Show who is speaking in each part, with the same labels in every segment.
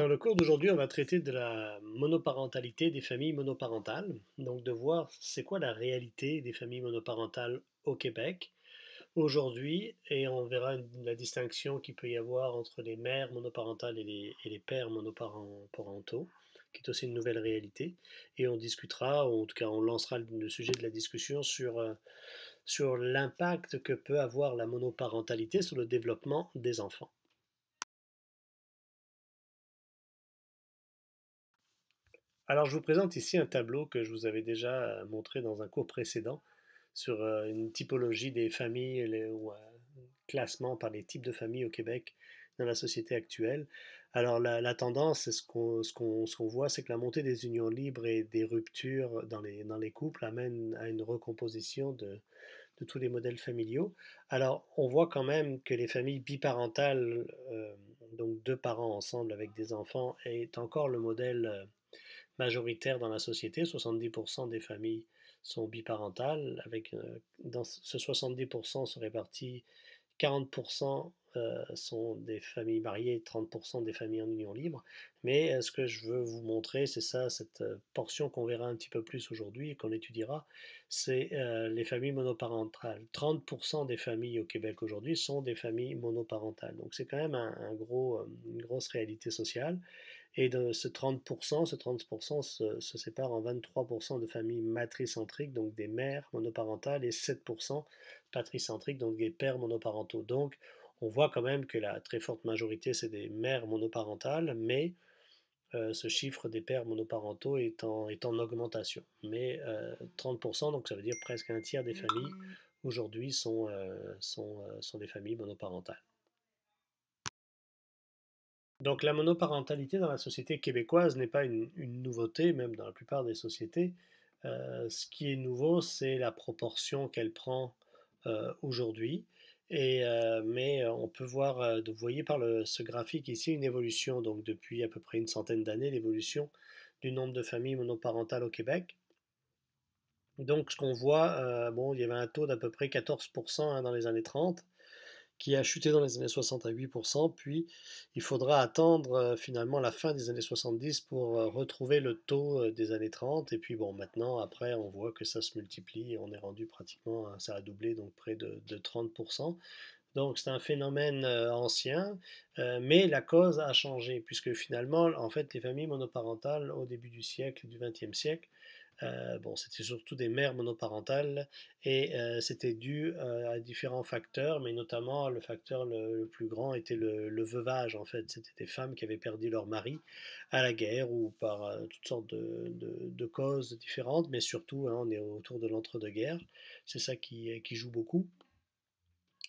Speaker 1: Dans le cours d'aujourd'hui, on va traiter de la monoparentalité des familles monoparentales, donc de voir c'est quoi la réalité des familles monoparentales au Québec aujourd'hui, et on verra la distinction qu'il peut y avoir entre les mères monoparentales et les pères monoparentaux, qui est aussi une nouvelle réalité, et on discutera, ou en tout cas on lancera le sujet de la discussion sur l'impact que peut avoir la monoparentalité sur le développement des enfants. Alors, je vous présente ici un tableau que je vous avais déjà montré dans un cours précédent sur une typologie des familles ou un classement par les types de familles au Québec dans la société actuelle. Alors, la tendance, c'est ce qu'on voit, c'est que la montée des unions libres et des ruptures dans les couples amène à une recomposition de tous les modèles familiaux. Alors, on voit quand même que les familles biparentales, donc deux parents ensemble avec des enfants, est encore le modèle majoritaire dans la société. 70% des familles sont biparentales. Dans ce 70% se répartit 40% sont des familles mariées, 30% des familles en union libre. Mais ce que je veux vous montrer, c'est ça, cette portion qu'on verra un petit peu plus aujourd'hui et qu'on étudiera, c'est les familles monoparentales. 30% des familles au Québec aujourd'hui sont des familles monoparentales. Donc c'est quand même une grosse réalité sociale. Et de ce 30% se sépare en 23% de familles matricentriques, donc des mères monoparentales, et 7% patricentriques, donc des pères monoparentaux. Donc, on voit quand même que la très forte majorité, c'est des mères monoparentales, mais ce chiffre des pères monoparentaux est en augmentation. Mais 30%, donc ça veut dire presque un tiers des familles, aujourd'hui sont des familles monoparentales. Donc la monoparentalité dans la société québécoise n'est pas une nouveauté, même dans la plupart des sociétés. Ce qui est nouveau, c'est la proportion qu'elle prend aujourd'hui. Mais on peut voir, vous voyez ce graphique ici, une évolution, donc depuis à peu près une centaine d'années, l'évolution du nombre de familles monoparentales au Québec. Donc ce qu'on voit, bon, il y avait un taux d'à peu près 14% dans les années 30 qui a chuté dans les années 60 à 8%, puis il faudra attendre finalement la fin des années 70 pour retrouver le taux des années 30, et puis bon, maintenant, après, on voit que ça se multiplie, et on est rendu pratiquement, ça a doublé, donc près de 30%. Donc c'est un phénomène ancien, mais la cause a changé, puisque finalement, en fait, les familles monoparentales au début du siècle, du XXe siècle, bon, c'était surtout des mères monoparentales et c'était dû à différents facteurs, mais notamment le facteur le plus grand était le veuvage en fait. C'était des femmes qui avaient perdu leur mari à la guerre ou par toutes sortes de causes différentes, mais surtout hein, on est autour de l'entre-deux-guerres. C'est ça qui joue beaucoup.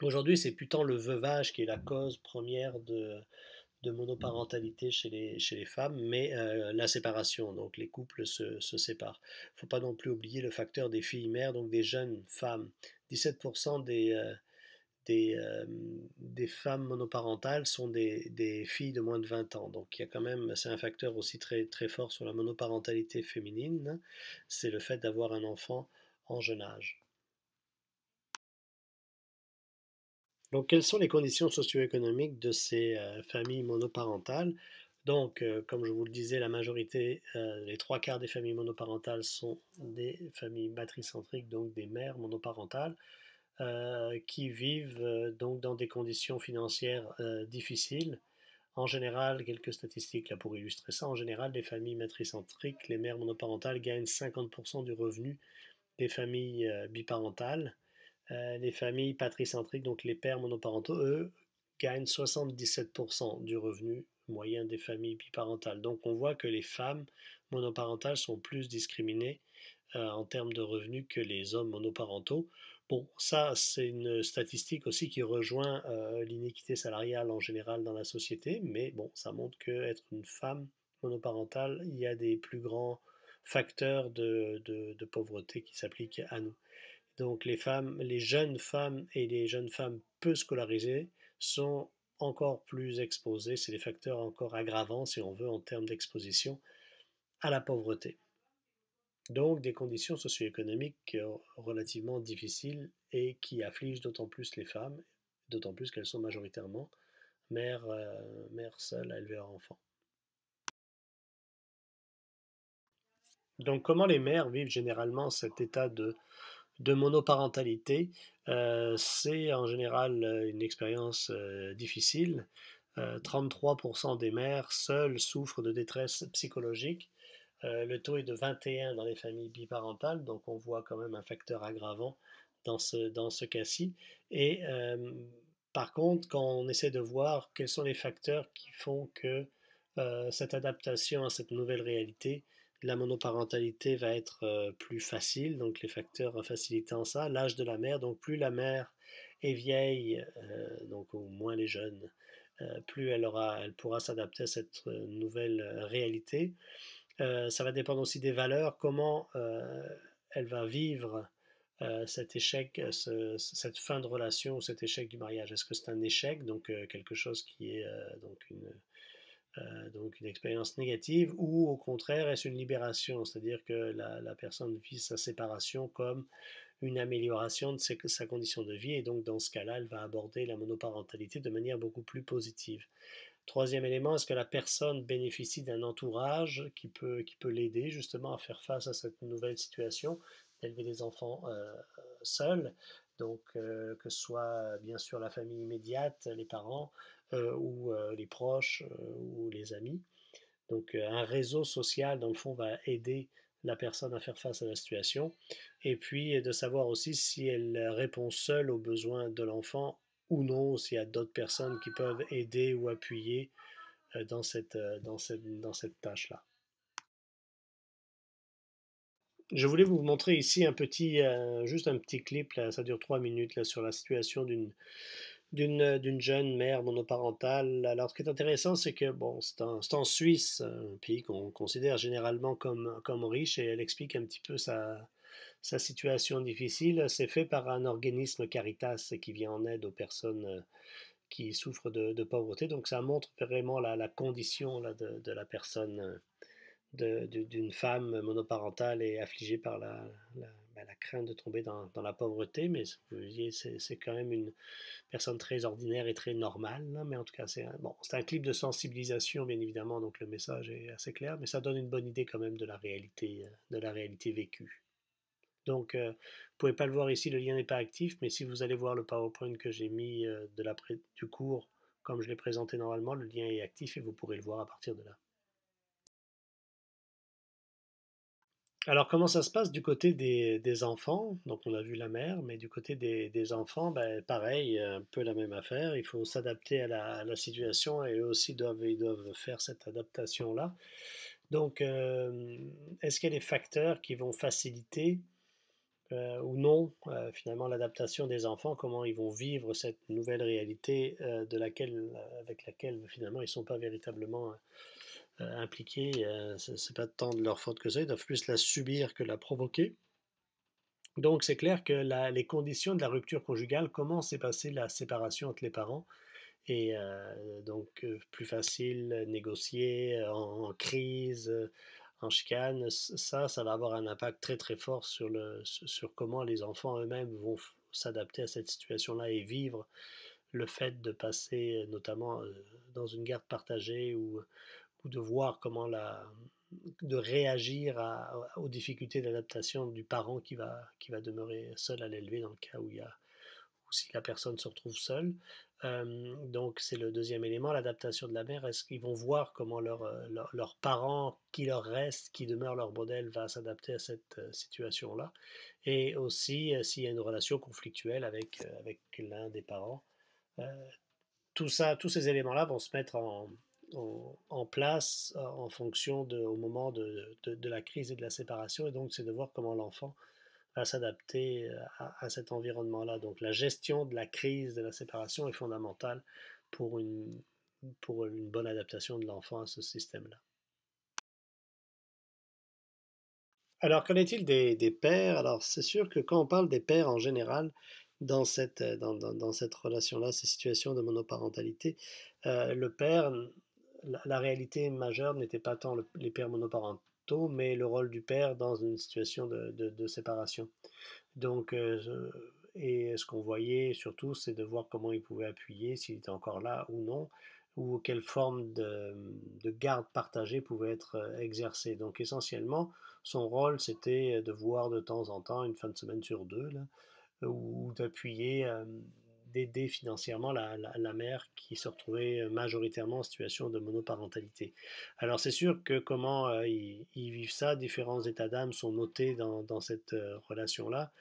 Speaker 1: Aujourd'hui, c'est plutôt le veuvage qui est la cause première de monoparentalité chez les femmes, mais la séparation, donc les couples se séparent. Il ne faut pas non plus oublier le facteur des filles mères, donc des jeunes femmes. 17% des femmes monoparentales sont des filles de moins de 20 ans. Donc il y a quand même, c'est un facteur aussi très, très fort sur la monoparentalité féminine, c'est le fait d'avoir un enfant en jeune âge. Donc, quelles sont les conditions socio-économiques de ces familles monoparentales? Donc, comme je vous le disais, la majorité, les trois quarts des familles monoparentales sont des familles matricentriques, donc des mères monoparentales, qui vivent donc dans des conditions financières difficiles. En général, quelques statistiques là pour illustrer ça, en général, les familles matricentriques, les mères monoparentales gagnent 50% du revenu des familles biparentales. Les familles patricentriques, donc les pères monoparentaux, eux, gagnent 77% du revenu moyen des familles biparentales. Donc on voit que les femmes monoparentales sont plus discriminées en termes de revenus que les hommes monoparentaux. Bon, ça, c'est une statistique aussi qui rejoint l'inéquité salariale en général dans la société, mais bon, ça montre qu'être une femme monoparentale, il y a des plus grands facteurs de pauvreté qui s'appliquent à nous. Donc les jeunes femmes et les jeunes femmes peu scolarisées sont encore plus exposées, c'est des facteurs encore aggravants si on veut en termes d'exposition à la pauvreté. Donc des conditions socio-économiques relativement difficiles et qui affligent d'autant plus les femmes, d'autant plus qu'elles sont majoritairement mères seules à élever leurs enfants. Donc, comment les mères vivent généralement cet état de monoparentalité? C'est en général une expérience difficile. 33% des mères seules souffrent de détresse psychologique. Le taux est de 21 dans les familles biparentales, donc on voit quand même un facteur aggravant dans ce cas-ci. Et par contre, quand on essaie de voir quels sont les facteurs qui font que cette adaptation à cette nouvelle réalité, la monoparentalité va être plus facile, donc les facteurs facilitant ça, l'âge de la mère, donc plus la mère est vieille, donc au moins les jeunes, plus elle pourra s'adapter à cette nouvelle réalité. Ça va dépendre aussi des valeurs, comment elle va vivre cet échec, cette fin de relation ou cet échec du mariage. Est-ce que c'est un échec, donc quelque chose qui est donc une expérience négative, ou au contraire est-ce une libération, c'est-à-dire que la personne vit sa séparation comme une amélioration de sa condition de vie et donc dans ce cas-là, elle va aborder la monoparentalité de manière beaucoup plus positive. Troisième élément, est-ce que la personne bénéficie d'un entourage qui peut l'aider justement à faire face à cette nouvelle situation d'élever des enfants seuls, donc que ce soit bien sûr la famille immédiate, les parents ou les proches ou les amis. Donc un réseau social dans le fond va aider la personne à faire face à la situation et puis de savoir aussi si elle répond seule aux besoins de l'enfant ou non, s'il y a d'autres personnes qui peuvent aider ou appuyer dans cette tâche-là. Je voulais vous montrer ici juste un petit clip, là, ça dure 3 minutes, là, sur la situation d'une jeune mère monoparentale. Alors, ce qui est intéressant, c'est que bon, c'est en Suisse, un pays qu'on considère généralement comme riche, et elle explique un petit peu sa situation difficile. C'est fait par un organisme Caritas qui vient en aide aux personnes qui souffrent de pauvreté. Donc, ça montre vraiment la condition là, de la personne d'une femme monoparentale et affligée par la crainte de tomber dans la pauvreté, mais vous voyez, c'est quand même une personne très ordinaire et très normale, là, mais en tout cas, bon, c'est un clip de sensibilisation, bien évidemment, donc le message est assez clair, mais ça donne une bonne idée quand même de la réalité vécue. Donc, vous ne pouvez pas le voir ici, le lien n'est pas actif, mais si vous allez voir le PowerPoint que j'ai mis du cours, comme je l'ai présenté normalement, le lien est actif et vous pourrez le voir à partir de là. Alors, comment ça se passe du côté des enfants? Donc, on a vu la mère, mais du côté des enfants, ben, pareil, un peu la même affaire. Il faut s'adapter à la situation et eux aussi ils doivent faire cette adaptation-là. Donc, est-ce qu'il y a des facteurs qui vont faciliter ou non, finalement, l'adaptation des enfants? Comment ils vont vivre cette nouvelle réalité avec laquelle, finalement, ils ne sont pas véritablement impliqués? C'est pas tant de leur faute que ça, ils doivent plus la subir que la provoquer. Donc c'est clair que les conditions de la rupture conjugale, comment s'est passée la séparation entre les parents, et donc plus facile, négocier, en crise, en chicane, ça va avoir un impact très très fort sur comment les enfants eux-mêmes vont s'adapter à cette situation-là et vivre le fait de passer notamment dans une garde partagée ou de voir de réagir aux difficultés d'adaptation du parent qui va demeurer seul à l'élever dans le cas où si la personne se retrouve seule. Donc c'est le deuxième élément, l'adaptation de la mère. Est-ce qu'ils vont voir comment leur parent qui leur reste, qui demeure leur modèle, va s'adapter à cette situation-là? Et aussi s'il y a une relation conflictuelle avec l'un des parents. Euh, Tout ça, tous ces éléments-là vont se mettre en place en fonction au moment de la crise et de la séparation. Et donc, c'est de voir comment l'enfant va s'adapter à cet environnement-là. Donc, la gestion de la crise, de la séparation est fondamentale pour une bonne adaptation de l'enfant à ce système-là. Alors, qu'en est-il des pères? Alors, c'est sûr que quand on parle des pères en général, dans cette relation-là, ces situations de monoparentalité, le père, la réalité majeure n'était pas tant les pères monoparentaux, mais le rôle du père dans une situation de séparation. Donc, et ce qu'on voyait surtout, c'est de voir comment il pouvait appuyer, s'il était encore là ou non, ou quelle forme de garde partagée pouvait être exercée. Donc essentiellement, son rôle, c'était de voir de temps en temps, une fin de semaine sur deux, là, ou d'appuyer, d'aider financièrement la mère qui se retrouvait majoritairement en situation de monoparentalité. Alors c'est sûr que comment ils vivent ça, différents états d'âme sont notés dans cette relation-là.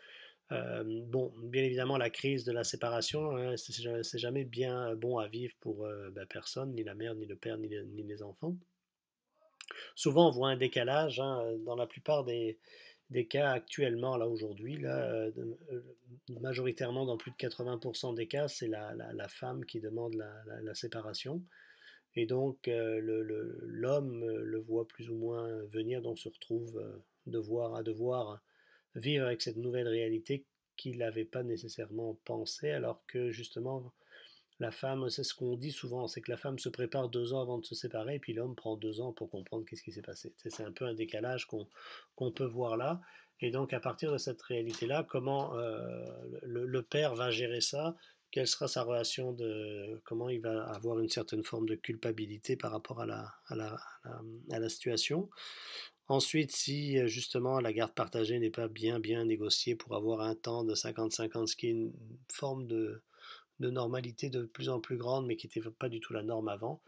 Speaker 1: Bon, bien évidemment, la crise de la séparation, hein, c'est jamais bien bon à vivre pour ben, personne, ni la mère, ni le père, ni les enfants. Souvent, on voit un décalage hein, dans la plupart des cas actuellement, là aujourd'hui, là, majoritairement dans plus de 80% des cas, c'est la femme qui demande la séparation. Et donc, l'homme le voit plus ou moins venir, donc se retrouve à devoir vivre avec cette nouvelle réalité qu'il n'avait pas nécessairement pensé, alors que justement, la femme, c'est ce qu'on dit souvent, c'est que la femme se prépare 2 ans avant de se séparer, et puis l'homme prend 2 ans pour comprendre qu'est-ce qui s'est passé. C'est un peu un décalage qu'on peut voir là. Et donc, à partir de cette réalité-là, comment le père va gérer ça? Quelle sera sa relation comment il va avoir une certaine forme de culpabilité par rapport à la situation? Ensuite, si justement la garde partagée n'est pas bien négociée pour avoir un temps de 50-50, ce qui est une forme de normalité de plus en plus grande, mais qui n'était pas du tout la norme avant.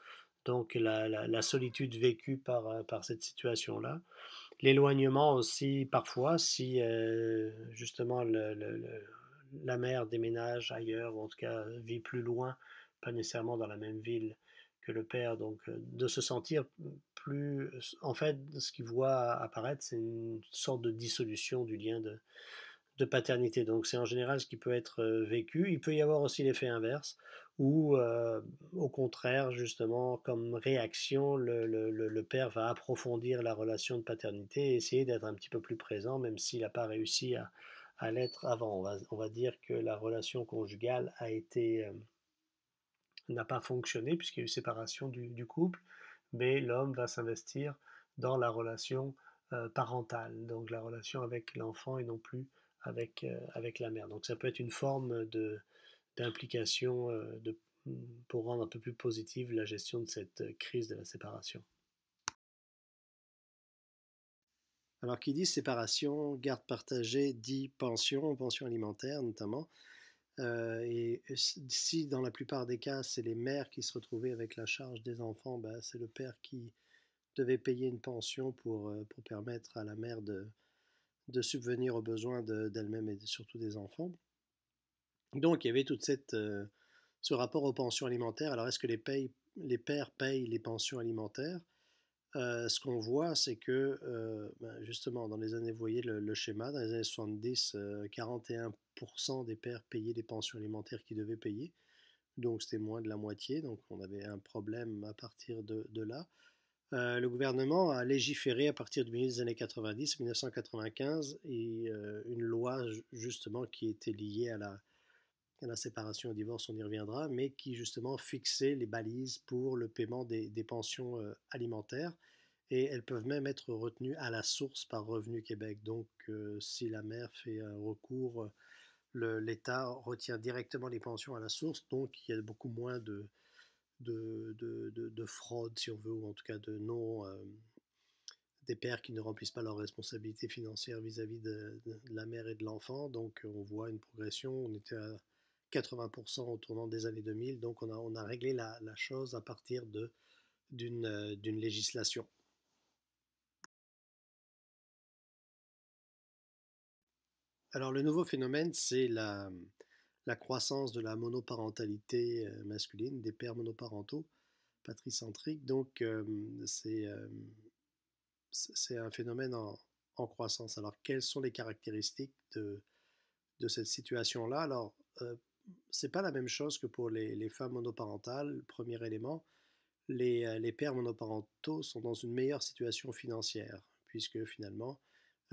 Speaker 1: Donc la solitude vécue par cette situation-là. L'éloignement aussi, parfois, si justement la mère déménage ailleurs, ou en tout cas vit plus loin, pas nécessairement dans la même ville que le père, donc de se sentir plus... En fait, ce qu'il voit apparaître, c'est une sorte de dissolution du lien de paternité. Donc c'est en général ce qui peut être vécu. Il peut y avoir aussi l'effet inverse, où au contraire, justement, comme réaction, le père va approfondir la relation de paternité et essayer d'être un petit peu plus présent, même s'il n'a pas réussi à l'être avant. On va dire que la relation conjugale n'a pas fonctionné puisqu'il y a eu séparation du couple, mais l'homme va s'investir dans la relation parentale, donc la relation avec l'enfant et non plus avec la mère. Donc ça peut être une forme d'implication pour rendre un peu plus positive la gestion de cette crise de la séparation.
Speaker 2: Alors, qui dit séparation, garde partagée, dit pension, pension alimentaire notamment. Et si dans la plupart des cas, c'est les mères qui se retrouvaient avec la charge des enfants, ben, c'est le père qui devait payer une pension pour permettre à la mère de subvenir aux besoins d'elle-même et surtout des enfants. Donc, il y avait ce rapport aux pensions alimentaires. Alors, est-ce que les pères payent les pensions alimentaires? Ce qu'on voit, c'est que ben, justement, dans les années, vous voyez le schéma, dans les années 70, 41% des pères payaient les pensions alimentaires qu'ils devaient payer. Donc c'était moins de la moitié, donc on avait un problème à partir de là. Le gouvernement a légiféré à partir du milieu des années 90, 1995, et une loi justement qui était liée à la séparation et au divorce, on y reviendra, mais qui justement fixait les balises pour le paiement des pensions alimentaires. Et elles peuvent même être retenues à la source par Revenu Québec. Donc, si la mère fait un recours, l'État retient directement les pensions à la source. Donc, il y a beaucoup moins de fraude, si on veut, ou en tout cas de non, des pères qui ne remplissent pas leurs responsabilités financières vis-à-vis de la mère et de l'enfant. Donc, on voit une progression. On était à 80% au tournant des années 2000. Donc, on a réglé la chose à partir d'une législation. Alors, le nouveau phénomène, c'est la croissance de la monoparentalité masculine, des pères monoparentaux, patricentriques. Donc, c'est un phénomène en croissance. Alors, quelles sont les caractéristiques de cette situation-là? Alors, c'est pas la même chose que pour les femmes monoparentales. Premier élément, les pères monoparentaux sont dans une meilleure situation financière, puisque finalement,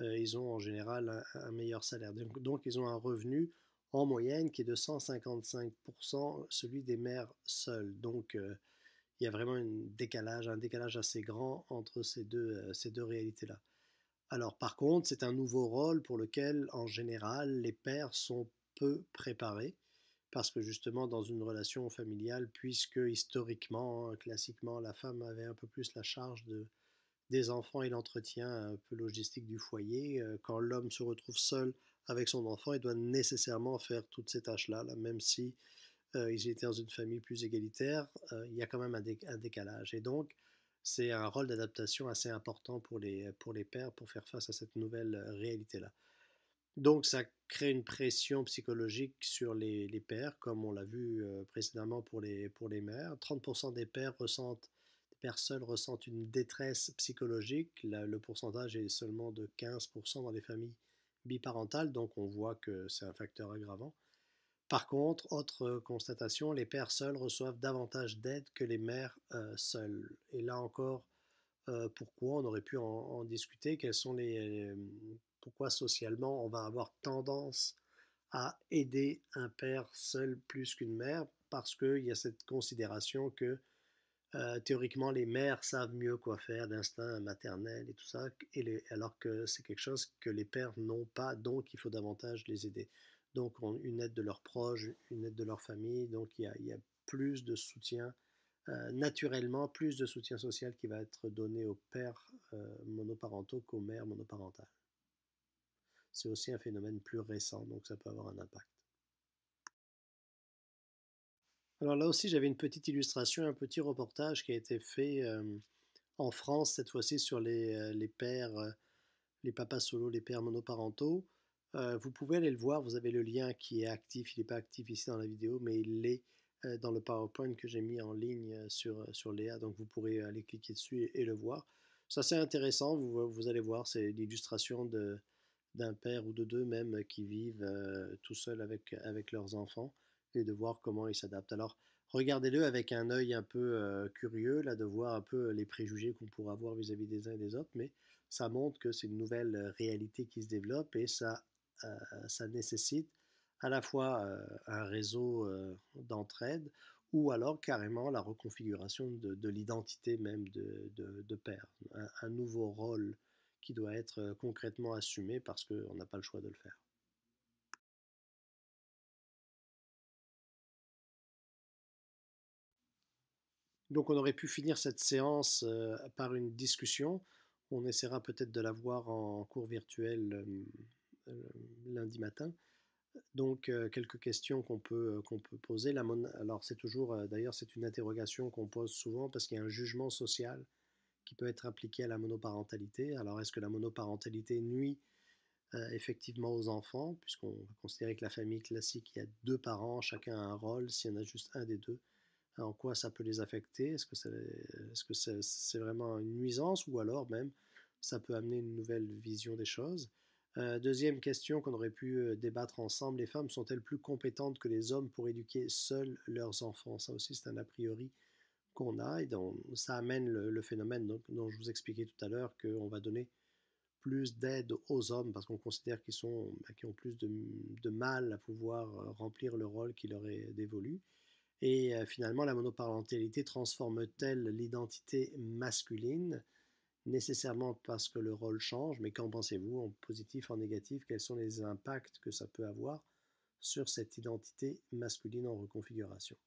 Speaker 2: ils ont en général un meilleur salaire. Donc, ils ont un revenu en moyenne qui est de 155% celui des mères seules. Donc, il y a vraiment un décalage assez grand entre ces deux réalités-là. Alors, par contre, c'est un nouveau rôle pour lequel, en général, les pères sont peu préparés. parce que justement dans une relation familiale, puisque historiquement, classiquement, la femme avait un peu plus la charge des enfants et l'entretien un peu logistique du foyer, quand l'homme se retrouve seul avec son enfant, il doit nécessairement faire toutes ces tâches-là, là, même si ils étaient dans une famille plus égalitaire, il y a quand même un décalage. Et donc, c'est un rôle d'adaptation assez important pour les pères pour faire face à cette nouvelle réalité-là. Donc, ça crée une pression psychologique sur les pères, comme on l'a vu précédemment pour les mères. 30% des pères ressentent, des pères seuls ressentent une détresse psychologique. Le pourcentage est seulement de 15% dans les familles biparentales, donc on voit que c'est un facteur aggravant. Par contre, autre constatation, les pères seuls reçoivent davantage d'aide que les mères seules. Et là encore, pourquoi on aurait pu en discuter, quels sont pourquoi socialement on va avoir tendance à aider un père seul plus qu'une mère, parce qu'il y a cette considération que théoriquement les mères savent mieux quoi faire, l'instinct maternel et tout ça, alors que c'est quelque chose que les pères n'ont pas, donc il faut davantage les aider. Donc une aide de leurs proches, une aide de leur famille, donc il y a plus de soutien, naturellement, plus de soutien social qui va être donné aux pères monoparentaux qu'aux mères monoparentales. C'est aussi un phénomène plus récent, donc ça peut avoir un impact. Alors là aussi, j'avais une petite illustration, un petit reportage qui a été fait en France, cette fois-ci sur les pères, les papas solos, les pères monoparentaux. Vous pouvez aller le voir, vous avez le lien qui est actif, il n'est pas actif ici dans la vidéo, mais il l'est dans le PowerPoint que j'ai mis en ligne sur Léa, donc vous pourrez aller cliquer dessus et le voir. C'est assez intéressant, vous allez voir, c'est l'illustration d'un père ou de deux même qui vivent tout seuls avec leurs enfants et de voir comment ils s'adaptent. Alors, regardez-le avec un œil un peu curieux, là, de voir un peu les préjugés qu'on pourrait avoir vis-à-vis des uns et des autres, mais ça montre que c'est une nouvelle réalité qui se développe et ça nécessite à la fois un réseau d'entraide ou alors carrément la reconfiguration de l'identité même de père, un nouveau rôle qui doit être concrètement assumé parce qu'on n'a pas le choix de le faire. Donc on aurait pu finir cette séance par une discussion. On essaiera peut-être de la voir en cours virtuel lundi matin. Donc quelques questions qu'on peut poser. Alors c'est toujours, d'ailleurs c'est une interrogation qu'on pose souvent parce qu'il y a un jugement social qui peut être appliqué à la monoparentalité. Alors est-ce que la monoparentalité nuit effectivement aux enfants, puisqu'on va considérer que la famille classique, il y a deux parents, chacun a un rôle, s'il y en a juste un des deux, en quoi ça peut les affecter? Est-ce que c'est vraiment une nuisance ou alors même ça peut amener une nouvelle vision des choses? Deuxième question qu'on aurait pu débattre ensemble, les femmes sont-elles plus compétentes que les hommes pour éduquer seuls leurs enfants? Ça aussi, c'est un a priori qu'on a et donc, ça amène le phénomène dont je vous expliquais tout à l'heure qu'on va donner plus d'aide aux hommes parce qu'on considère qu'ils ont plus de mal à pouvoir remplir le rôle qui leur est dévolu. Et finalement, la monoparentalité transforme-t-elle l'identité masculine nécessairement parce que le rôle change, mais qu'en pensez-vous, en positif, en négatif, quels sont les impacts que ça peut avoir sur cette identité masculine en reconfiguration?